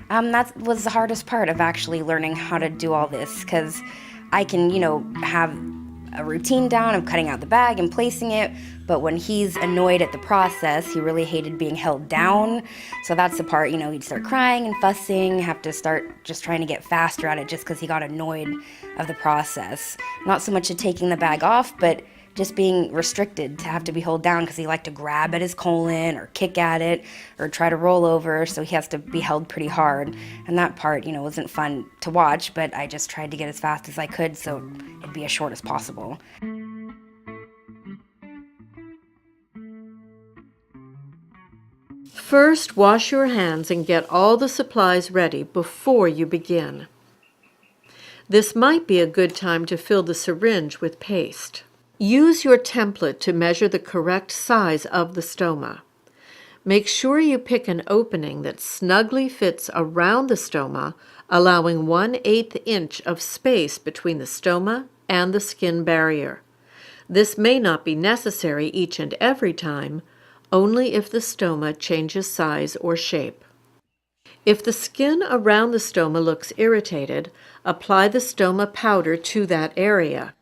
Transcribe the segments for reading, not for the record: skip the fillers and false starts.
That was the hardest part of actually learning how to do all this because I can, have a routine down of cutting out the bag and placing it. But when he's annoyed at the process, he really hated being held down. So that's the part, he'd start crying and fussing, have to start just trying to get faster at it just because he got annoyed of the process. Not so much of taking the bag off, but just being restricted to have to be held down because he liked to grab at his colon or kick at it or try to roll over, so he has to be held pretty hard. And that part, wasn't fun to watch, but I just tried to get as fast as I could so it'd be as short as possible. First, wash your hands and get all the supplies ready before you begin. This might be a good time to fill the syringe with paste. Use your template to measure the correct size of the stoma. Make sure you pick an opening that snugly fits around the stoma, allowing 1/8 inch of space between the stoma and the skin barrier. This may not be necessary each and every time, only if the stoma changes size or shape. If the skin around the stoma looks irritated, apply the stoma powder to that area.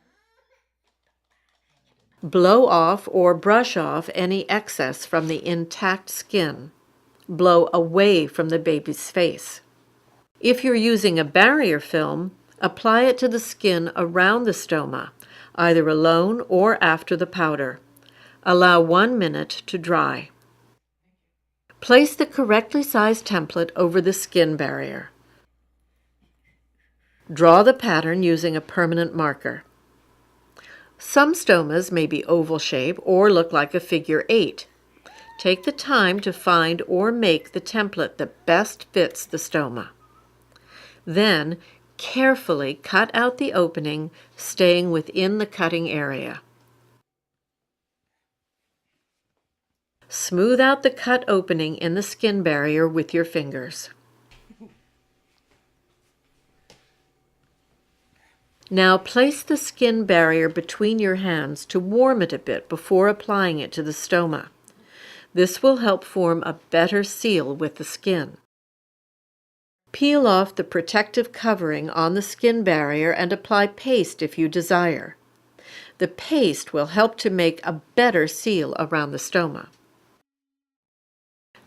Blow off or brush off any excess from the intact skin. Blow away from the baby's face. If you're using a barrier film, apply it to the skin around the stoma, either alone or after the powder. Allow 1 minute to dry. Place the correctly sized template over the skin barrier. Draw the pattern using a permanent marker. Some stomas may be oval shape or look like a figure 8. Take the time to find or make the template that best fits the stoma. Then, carefully cut out the opening, staying within the cutting area. Smooth out the cut opening in the skin barrier with your fingers. Now place the skin barrier between your hands to warm it a bit before applying it to the stoma. This will help form a better seal with the skin. Peel off the protective covering on the skin barrier and apply paste if you desire. The paste will help to make a better seal around the stoma.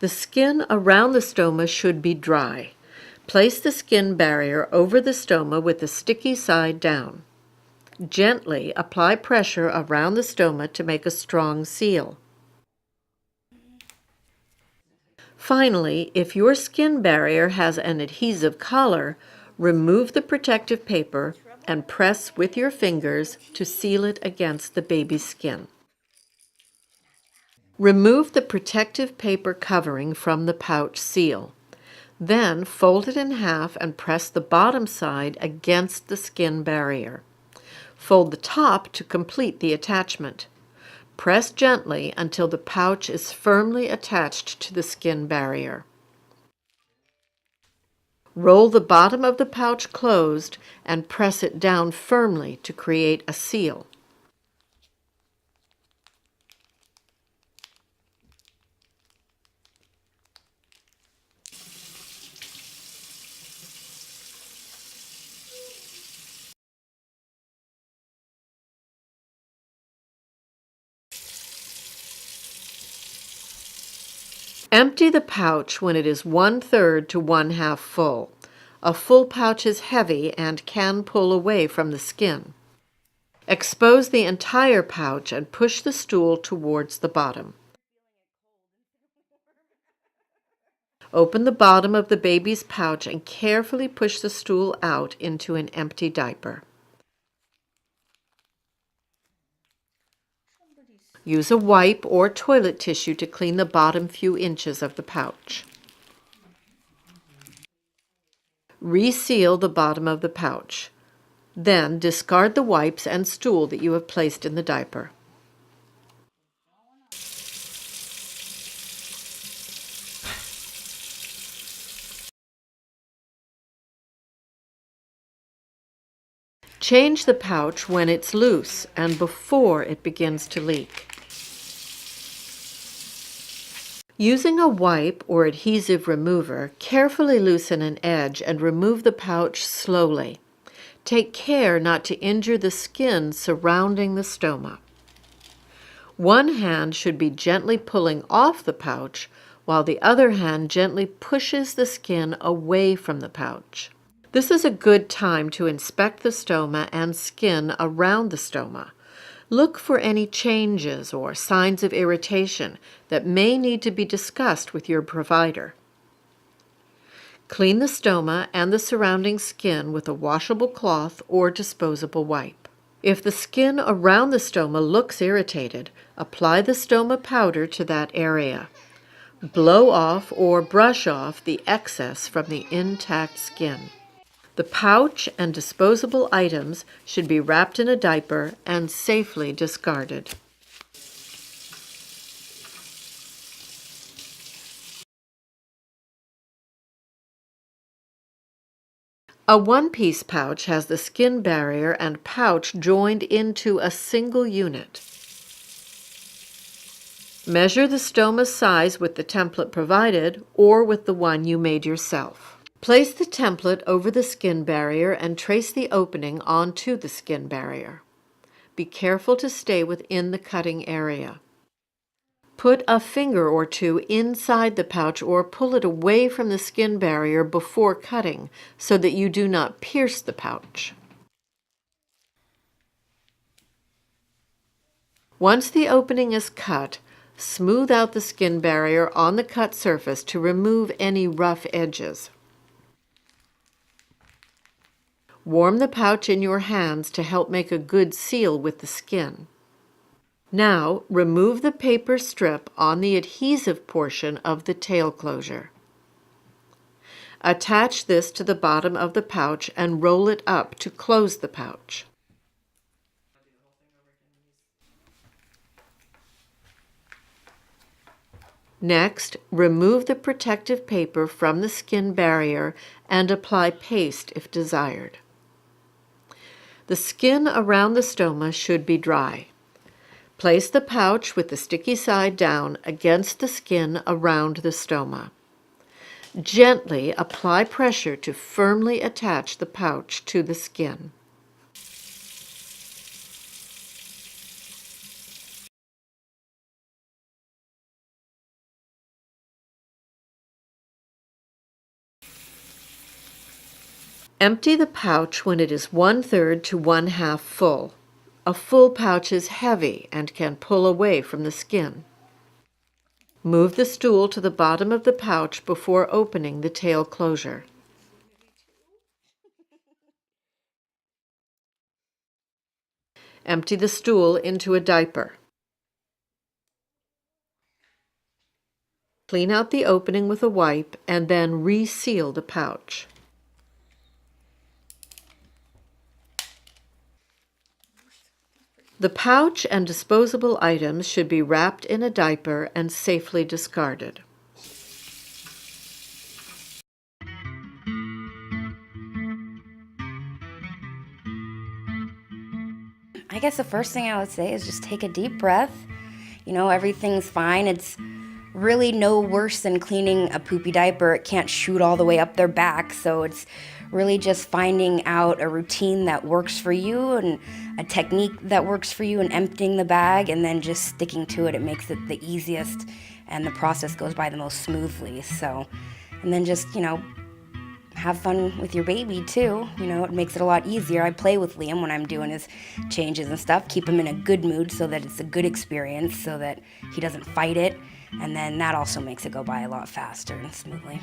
The skin around the stoma should be dry. Place the skin barrier over the stoma with the sticky side down. Gently apply pressure around the stoma to make a strong seal. Finally, if your skin barrier has an adhesive collar, remove the protective paper and press with your fingers to seal it against the baby's skin. Remove the protective paper covering from the pouch seal. Then fold it in half and press the bottom side against the skin barrier. Fold the top to complete the attachment. Press gently until the pouch is firmly attached to the skin barrier. Roll the bottom of the pouch closed and press it down firmly to create a seal. Empty the pouch when it is 1/3 to 1/2 full. A full pouch is heavy and can pull away from the skin. Expose the entire pouch and push the stool towards the bottom. Open the bottom of the baby's pouch and carefully push the stool out into an empty diaper. Use a wipe or toilet tissue to clean the bottom few inches of the pouch. Reseal the bottom of the pouch. Then discard the wipes and stool that you have placed in the diaper. Change the pouch when it's loose and before it begins to leak. Using a wipe or adhesive remover, carefully loosen an edge and remove the pouch slowly. Take care not to injure the skin surrounding the stoma. One hand should be gently pulling off the pouch, while the other hand gently pushes the skin away from the pouch. This is a good time to inspect the stoma and skin around the stoma. Look for any changes or signs of irritation that may need to be discussed with your provider. Clean the stoma and the surrounding skin with a washable cloth or disposable wipe. If the skin around the stoma looks irritated, apply the stoma powder to that area. Blow off or brush off the excess from the intact skin. The pouch and disposable items should be wrapped in a diaper and safely discarded. A one-piece pouch has the skin barrier and pouch joined into a single unit. Measure the stoma size with the template provided or with the one you made yourself. Place the template over the skin barrier and trace the opening onto the skin barrier. Be careful to stay within the cutting area. Put a finger or two inside the pouch or pull it away from the skin barrier before cutting so that you do not pierce the pouch. Once the opening is cut, smooth out the skin barrier on the cut surface to remove any rough edges. Warm the pouch in your hands to help make a good seal with the skin. Now, remove the paper strip on the adhesive portion of the tail closure. Attach this to the bottom of the pouch and roll it up to close the pouch. Next, remove the protective paper from the skin barrier and apply paste if desired. The skin around the stoma should be dry. Place the pouch with the sticky side down against the skin around the stoma. Gently apply pressure to firmly attach the pouch to the skin. Empty the pouch when it is 1/3 to 1/2 full. A full pouch is heavy and can pull away from the skin. Move the stool to the bottom of the pouch before opening the tail closure. Empty the stool into a diaper. Clean out the opening with a wipe and then reseal the pouch. The pouch and disposable items should be wrapped in a diaper and safely discarded. I guess the first thing I would say is just take a deep breath. You know, everything's fine. It's really no worse than cleaning a poopy diaper. It can't shoot all the way up their back, so it's really just finding out a routine that works for you and a technique that works for you and emptying the bag and then just sticking to it. It makes it the easiest and the process goes by the most smoothly. So, and then just, have fun with your baby too. It makes it a lot easier. I play with Liam when I'm doing his changes and stuff, keep him in a good mood so that it's a good experience so that he doesn't fight it. And then that also makes it go by a lot faster and smoothly.